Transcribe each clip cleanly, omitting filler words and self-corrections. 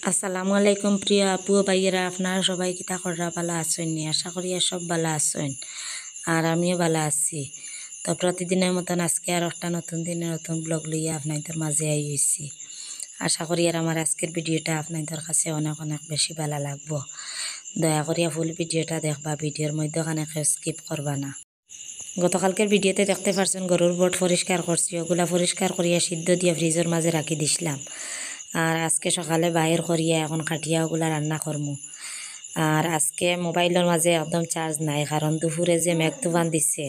আসসালামু আলাইকুম প্রিয় আপু ও ভাইয়েরা, আপনারা সবাই কিতা কররা ভালো আছেন নি? আশা করি সব ভালো আছেন আর আমিও ভালো আছি। তো প্রতিদিনের মতন আজকে আর একটা নতুন দিনে নতুন ব্লগ লইয়া আপনাদের মাঝে আইছি। আশা করি আর আমার আজকের ভিডিওটা আপনাদের কাছে অনেক অনেক বেশি ভালো লাগবো। দয়া করিয়া ফুল ভিডিওটা দেখবা, ভিডিওর মধ্যে কানে কেউ স্কিপ করবা না। গতকালকের ভিডিওতে দেখতে পারছেন গরুর বট পরিষ্কার করছি, ওগুলা পরিষ্কার করিয়া সিদ্ধ দিয়ে ফ্রিজের মাঝে রাখি দিছিলাম। আর আজকে সকালে বাইর করিয়া এখন কাটিয়া ওগুলা রান্না করমু। আর আজকে মোবাইলের মাঝে একদম চার্জ নাই, কারণ দুপুরে যে মেঘ তুফান দিচ্ছে,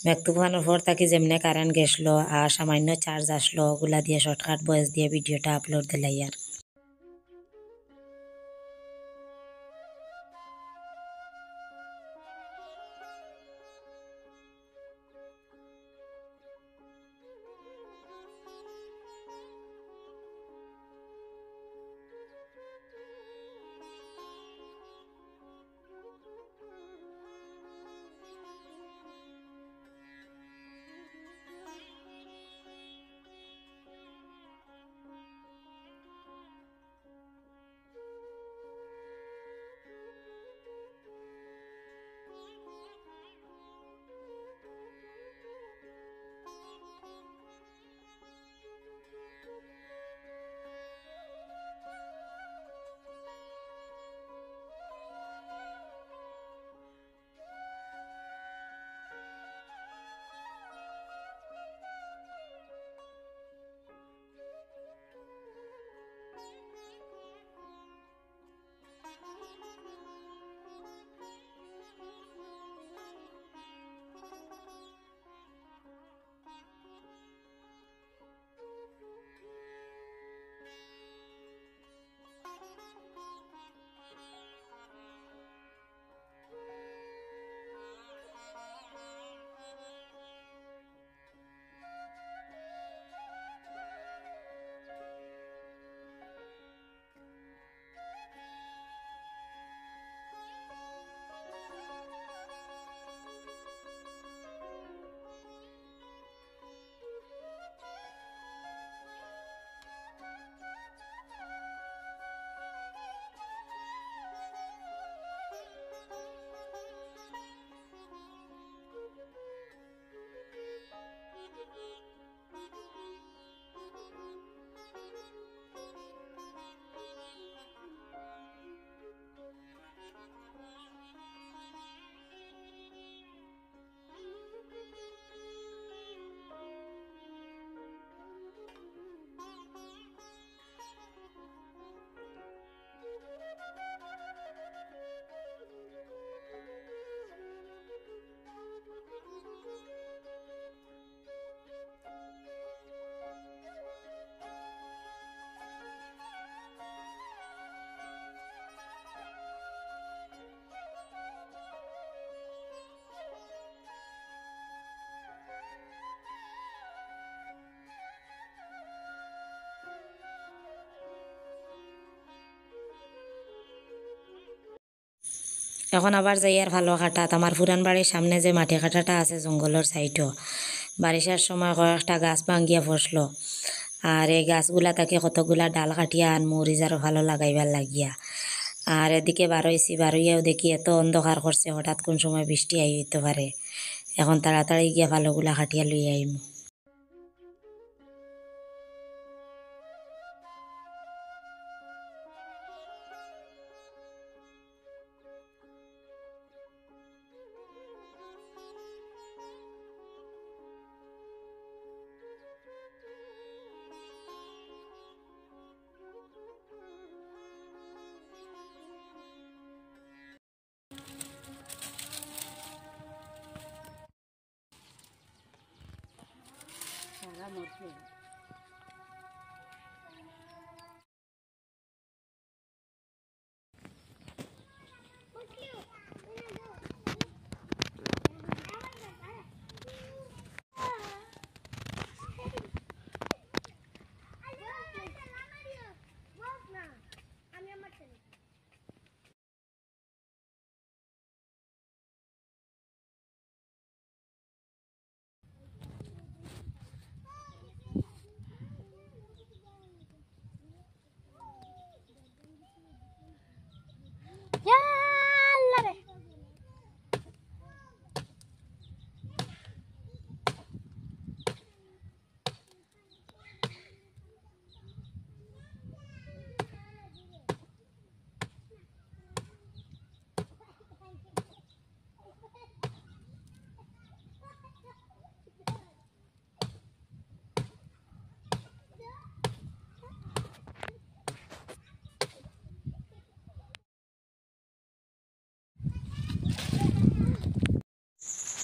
মেঘ তুফানের পর থাকি যেমনে কারেন্ট গেছলো আর সামান্য চার্জ আসলো, ওগুলা দিয়ে শর্টকাট বয়েস দিয়ে ভিডিওটা আপলোড দিলাই। আর এখন আবার যাই আর ভালো কাটাত, আমার পুরান বাড়ির সামনে যে মাটি কাটাটা আছে জঙ্গলের সাইডও, বারিশার সময় কয়েকটা গাছ ভাঙ্গিয়া ফসলো। আর এই গাছগুলা তাকে কতগুলা ডাল কাটিয়া আনমু রিজারও ভালো লাগাইবার লাগিয়া। আর এদিকে বারোইছি, বারোইয়াও দেখি এত অন্ধকার করছে, হঠাৎ কোন সময় বৃষ্টি আই হইতে পারে। এখন তাড়াতাড়ি গিয়া ভালোগুলা কাটিয়া লইয়া আইমু।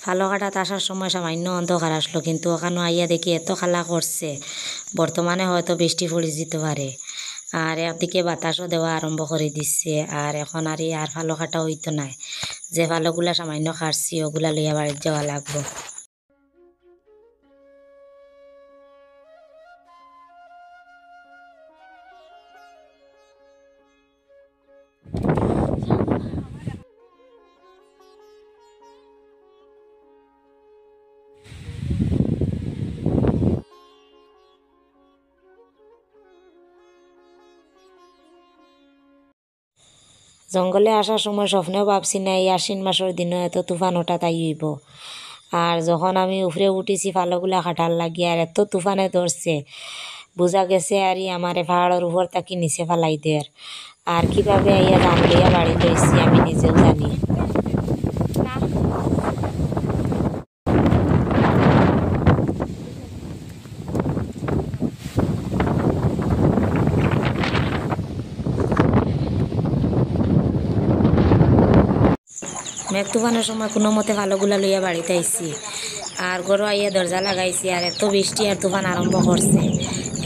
ফালকাটাত আসার সময় সামান্য অন্ধকার আসলো, কিন্তু ওখানে আইয়া দেখি এত খালা করছে, বর্তমানে হয়তো বৃষ্টি পড়ে যেতে পারে। আর একদিকে বাতাসও দেওয়া আরম্ভ করে দিচ্ছে। আর এখন আর ফালো কাটা হইতো নাই, যে ফালোগুলা সামান্য কাটছি ওগুলা লইয়া বাড়িতে যাওয়া লাগবো। জঙ্গলে আসার সময় স্বপ্নেও ভাবছি না এই আশ্বিন মাসের দিনও এত তুফান হঠাৎ আইব। আর যখন আমি উপরে উঠেছি ফালোগুলা কাটার লাগি আর এত তুফানে ধরছে, বোঝা গেছে আর আমারে পাহাড়ের উপর তাকি নিচে ফালাই দের। আর কিভাবে আইয়া জান লইয়া বাড়ি লইছি আমি নিজেও জানি। মেঘ তুফানের সময় কোনো মতে ভালোগুলা লইয়া বাড়িতে আইছি। আর গরু আইয়া দরজা লাগাইছি আর এত বৃষ্টি আর তুফান আরম্ভ করছে।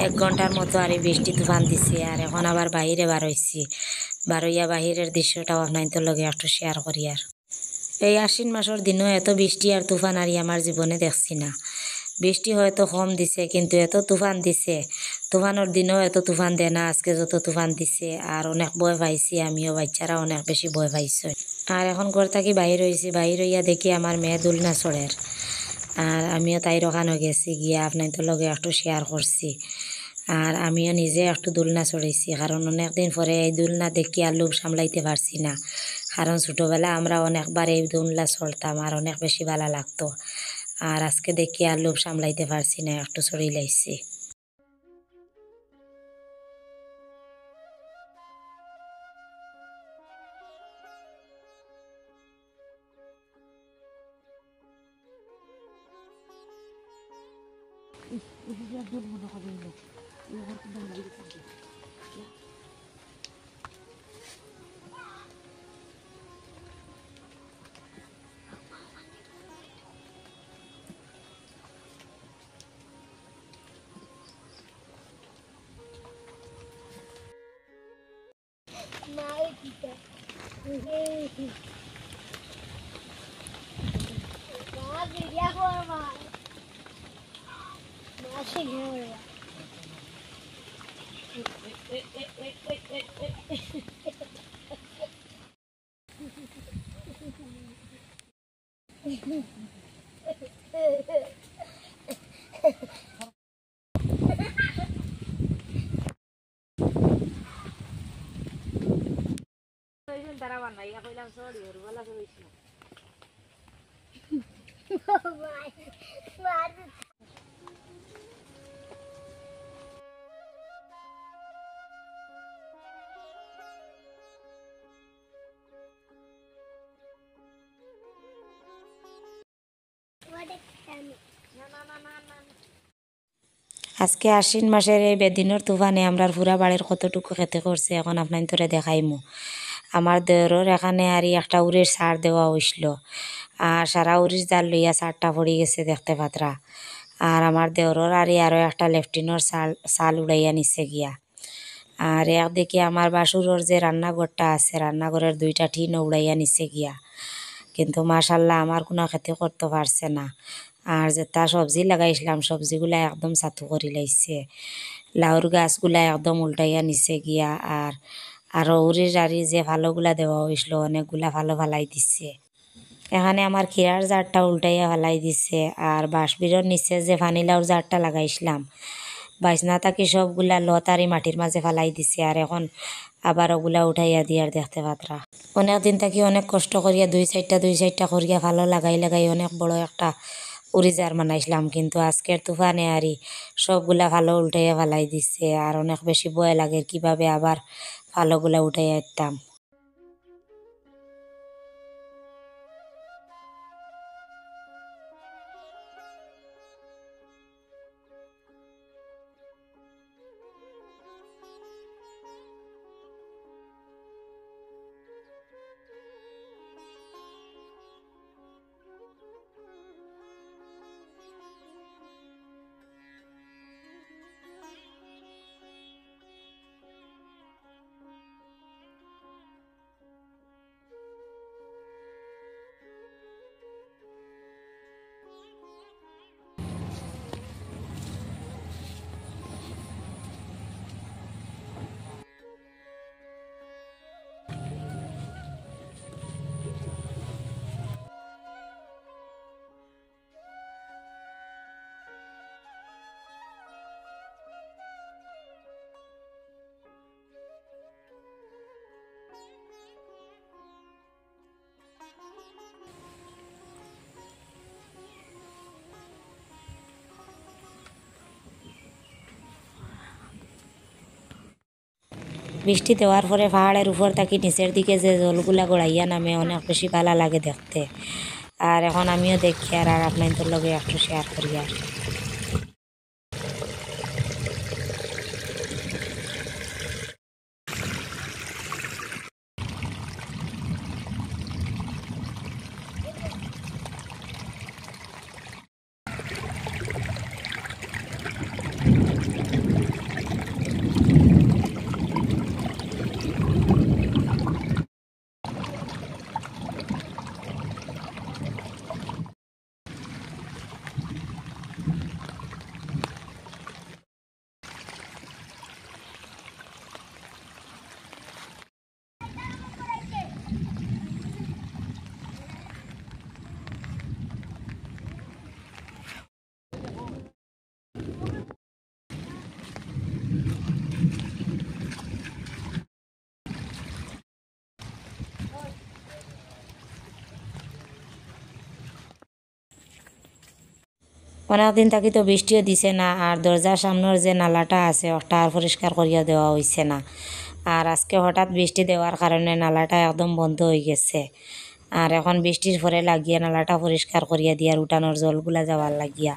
1 ঘন্টার মতো আর এই বৃষ্টি তুফান দিছে। আর এখন আবার বাহিরে বার হইছি, বার হইয়া বাহিরের দৃশ্যটাও আপনাদের লগে একটু শেয়ার করি। আর এই আশ্বিন মাসের দিনও এত বৃষ্টি আর তুফান আর আমার জীবনে দেখছি না। বৃষ্টি হয়তো কম দিছে, কিন্তু এত তুফান দিছে, তুফানের দিনেও এত তুফান দেয় না আজকে যত তুফান দিছে। আর অনেক ভয় পাইছি আমিও, বাচ্চারা অনেক বেশি ভয় পাইছে। আর এখন ঘর থাকি বাহির হয়েছি, বাহির হইয়া দেখি আমার মেয়ে দুলনা চড়ের। আর আমিও তাইর ওখানে গেছি, গিয়া আপনাদের লগে একটু শেয়ার করছি। আর আমিও নিজে একটু দোলনা চড়েছি, কারণ অনেকদিন পরে এই দোলনা দেখি আর লোভ সামলাইতে পারছি না। কারণ ছোটোবেলা আমরা অনেকবার এই দোলনা চড়তাম আর অনেক বেশি ভালো লাগতো। আর আজকে দেখি আর লোভ সামলাইতে পারছি না, একটু চড়ি লাইছি। আজকে আশ্বিন মাসের এই বেদিনের তুফানে আমরা পুরা বাড়ির কতটুকু খেতে করছে এখন আপনার তোরে দেখাইমু। আমার দেওরের এখানে আর একটা উড়ির সার দেওয়া হইছিল, আর সারা উড়ির জাল লইয়া সারটা পড়ে গেছে দেখতে পাত্রা। আর আমার দেওরের আরও একটা লেফটিনোর সাল উড়াইয়া নিচে গিয়া। আর একদিকে আমার বাসুরের যে রান্নাঘরটা আছে, রান্নাঘরের 2টা টিনও উড়াইয়া নিচে গিয়া। কিন্তু মাশাল্লাহ আমার কোনো ক্ষতি করতে পারছে না। আর যেটা সবজি লাগাইছিলাম সবজিগুলা একদম ছাতু করে লাইছে। লাউর গাছগুলা একদম উল্টাইয়া নিচে গিয়া। আর আরও উড়ির আড়ি যে ভালোগুলা দেওয়া হয়েছিল অনেকগুলা ভালো ফালাই দিচ্ছে। এখানে আমার খিরার জারটা উল্টাইয়া ফালাই দিছে। আর বাঁশবিরর নিচে যে ফানিলাউর জারটা লাগাইছিলাম বাইসনা থাকি সবগুলা লতারি মাটির মাঝে ফালাই দিছে। আর এখন আবার ওগুলা উঠাইয়া দিয়ার দেখতে পাত্রা। অনেক দিন থাকি অনেক কষ্ট করিয়া 2 সাইডটা করিয়া ভালো লাগাই অনেক বড় একটা উড়িজার বানাইছিলাম, কিন্তু আজকের তুফানে আরই সবগুলা ভালো উল্টাইয়া ফালাই দিচ্ছে। আর অনেক বেশি ভয় লাগে কিভাবে আবার ভালোগুলা উঠাইয়া দিতাম। বৃষ্টি দেওয়ার পরে পাহাড়ের উপর থাকি নিচের দিকে যে জলগুলা গড়াইয়া নামে অনেক বেশি ভালো লাগে দেখতে। আর এখন আমিও দেখি আর আপনাদের লগে একটু শেয়ার করি আর। অনেকদিন থাকি তো বৃষ্টিও দিছে না, আর দরজার সামনের যে নালাটা আছে ওটা আর পরিষ্কার করিয়া দেওয়া হয়েছে না। আর আজকে হঠাৎ বৃষ্টি দেওয়ার কারণে নালাটা একদম বন্ধ হয়ে গেছে। আর এখন বৃষ্টির পরে লাগিয়া নালাটা পরিষ্কার করিয়া দিয়ার উঠানোর জলগুলা যাওয়ার লাগিয়া।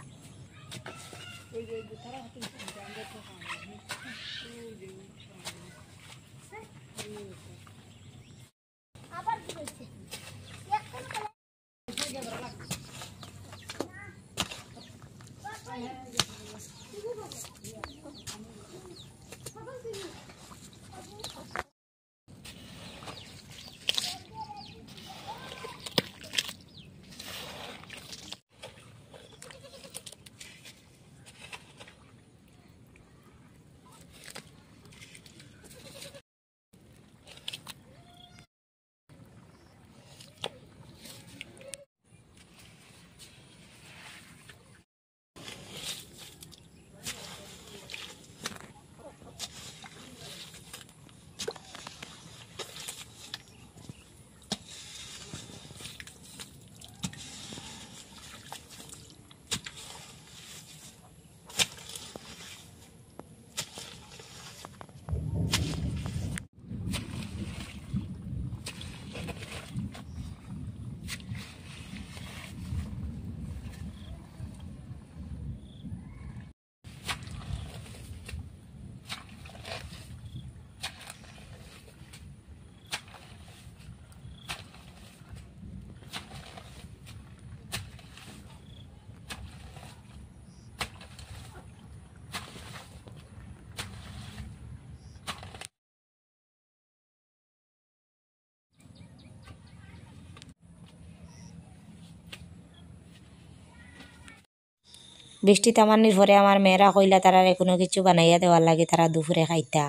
বৃষ্টি থামানির পরে আমার মেয়েরা কইলা তারারে কোনো কিছু বানাইয়া দেওয়ার লাগে, তারা দুপুরে খাইতা।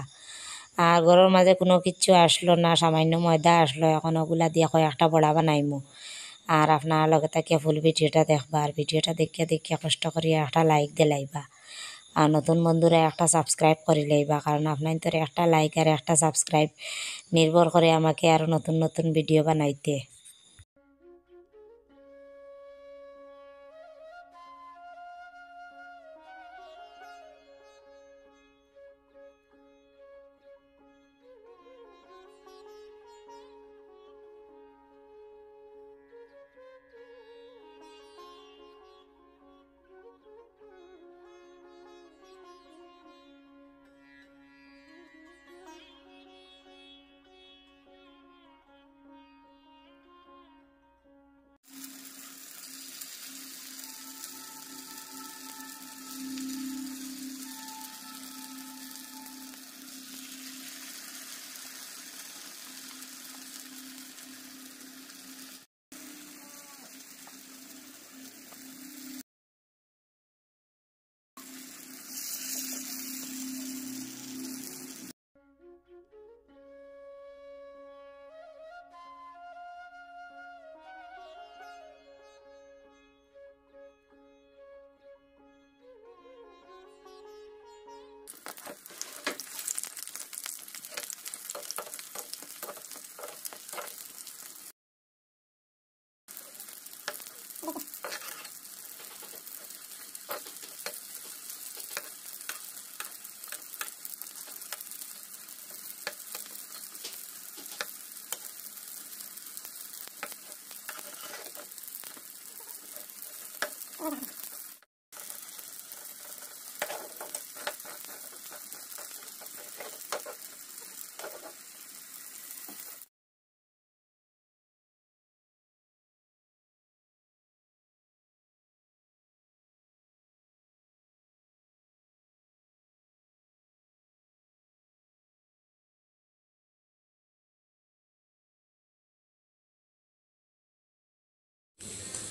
আর ঘরের মাঝে কোনো কিছু আসলো না, সামান্য ময়দা আসলো, এখন ওগুলা দিয়ে কয়েকটা বড়া বানাইমু। আর আপনার লগে থাকিয়া ফুল ভিডিওটা দেখবা, আর ভিডিওটা দেখিয়া দেখিয়া কষ্ট করিয়া একটা লাইক দিলাইবা, আর নতুন বন্ধুরা একটা সাবস্ক্রাইব করে লইবা, কারণ আপনার তোর একটা লাইক আর একটা সাবস্ক্রাইব নির্ভর করে আমাকে আরও নতুন নতুন ভিডিও বানাইতে।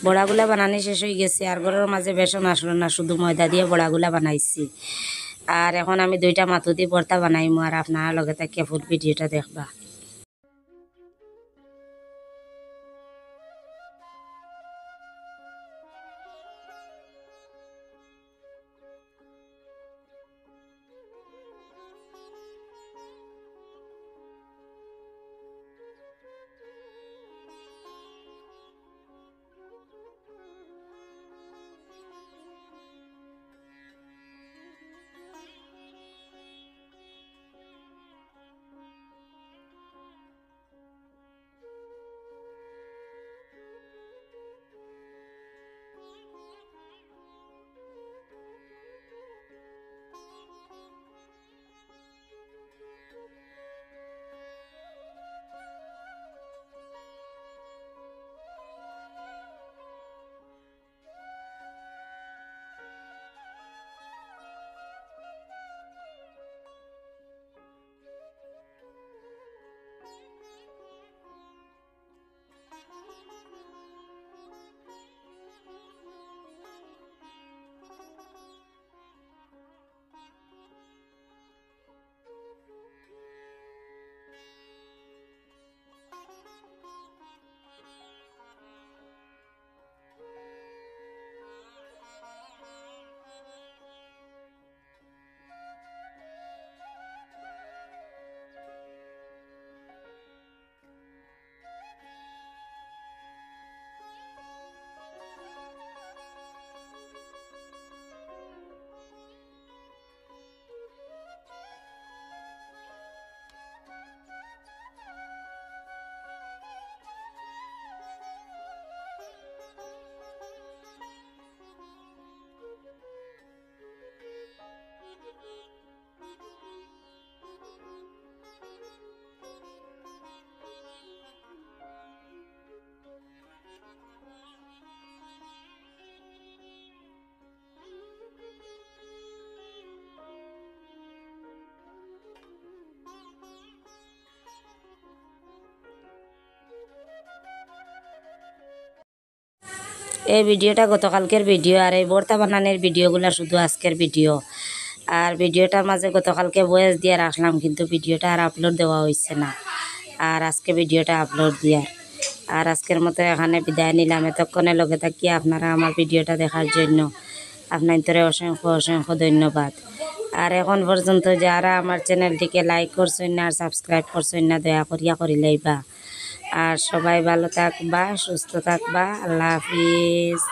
বড়াগুলা বানানি শেষ হয়ে গেছে আর ঘরের মাঝে বেসন আসলো না, শুধু ময়দা দিয়ে বড়াগুলা বানাইছি। আর এখন আমি 2টা মাথু দিয়ে ভর্তা বানাইমু আর আপনারা লগে থাকিয়া ফুল ভিডিওটা দেখবা। এই ভিডিওটা গতকালকের ভিডিও আর এই ভর্তা বানানোর ভিডিওগুলো শুধু আজকের ভিডিও। আর ভিডিওটার মাঝে গতকালকে ভয়েস দিয়ে রাখলাম, কিন্তু ভিডিওটা আর আপলোড দেওয়া হয়েছে না। আর আজকে ভিডিওটা আপলোড দিয়ার। আর আজকের মতো এখানে বিদায় নিলাম। এতক্ষণে লগে থাকি আপনারা আমার ভিডিওটা দেখার জন্য আপনাদের অসংখ্য অসংখ্য ধন্যবাদ। আর এখন পর্যন্ত যারা আমার চ্যানেলটিকে লাইক করছেন না আর সাবস্ক্রাইব করছেন না, দয়া করিয়া করিলেইবা। আর সবাই ভালো থাকবা, সুস্থ থাকবা। আল্লাহ হাফিজ।